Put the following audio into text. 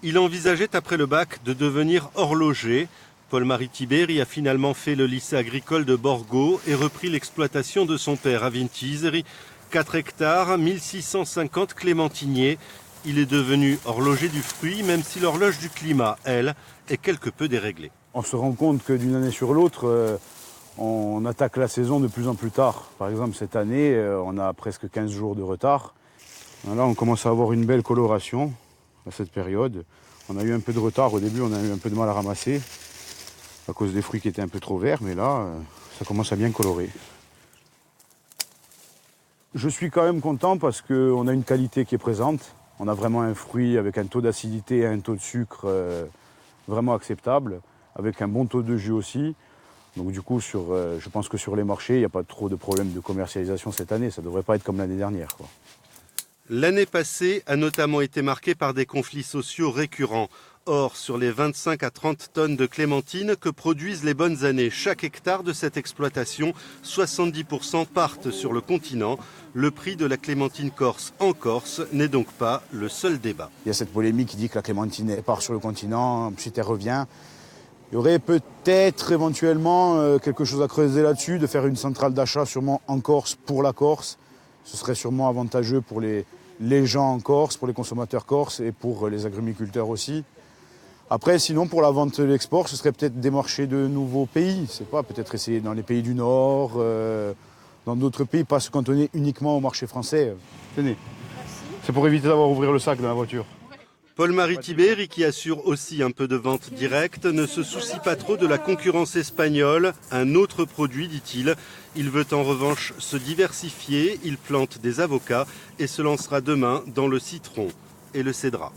Il envisageait après le bac de devenir horloger. Paul-Marie Tiberi a finalement fait le lycée agricole de Borgo et repris l'exploitation de son père à Vintiseri. 4 hectares, 1650 clémentiniers. Il est devenu horloger du fruit, même si l'horloge du climat, elle, est quelque peu déréglée. On se rend compte que d'une année sur l'autre, on attaque la saison de plus en plus tard. Par exemple, cette année, on a presque 15 jours de retard. Là, on commence à avoir une belle coloration à cette période. On a eu un peu de retard au début, on a eu un peu de mal à ramasser à cause des fruits qui étaient un peu trop verts, mais là, ça commence à bien colorer. Je suis quand même content parce qu'on a une qualité qui est présente. On a vraiment un fruit avec un taux d'acidité et un taux de sucre vraiment acceptable, avec un bon taux de jus aussi. Donc du coup, je pense que sur les marchés, il n'y a pas trop de problèmes de commercialisation cette année. Ça ne devrait pas être comme l'année dernière, quoi. L'année passée a notamment été marquée par des conflits sociaux récurrents. Or, sur les 25 à 30 tonnes de clémentines que produisent les bonnes années chaque hectare de cette exploitation, 70% partent sur le continent. Le prix de la clémentine corse en Corse n'est donc pas le seul débat. Il y a cette polémique qui dit que la clémentine part sur le continent, ensuite elle revient. Il y aurait peut-être éventuellement quelque chose à creuser là-dessus, de faire une centrale d'achat sûrement en Corse pour la Corse. Ce serait sûrement avantageux pour les gens en Corse, pour les consommateurs corses et pour les agriculteurs aussi. Après, sinon, pour la vente et l'export, ce serait peut-être des marchés de nouveaux pays. Je sais pas, peut-être essayer dans les pays du Nord, dans d'autres pays, pas se cantonner uniquement au marché français. Tenez, c'est pour éviter d'avoir à ouvrir le sac dans la voiture. Paul-Marie Tiberi, qui assure aussi un peu de vente directe, ne se soucie pas trop de la concurrence espagnole. Un autre produit, dit-il. Il veut en revanche se diversifier. Il plante des avocats et se lancera demain dans le citron et le cédrat.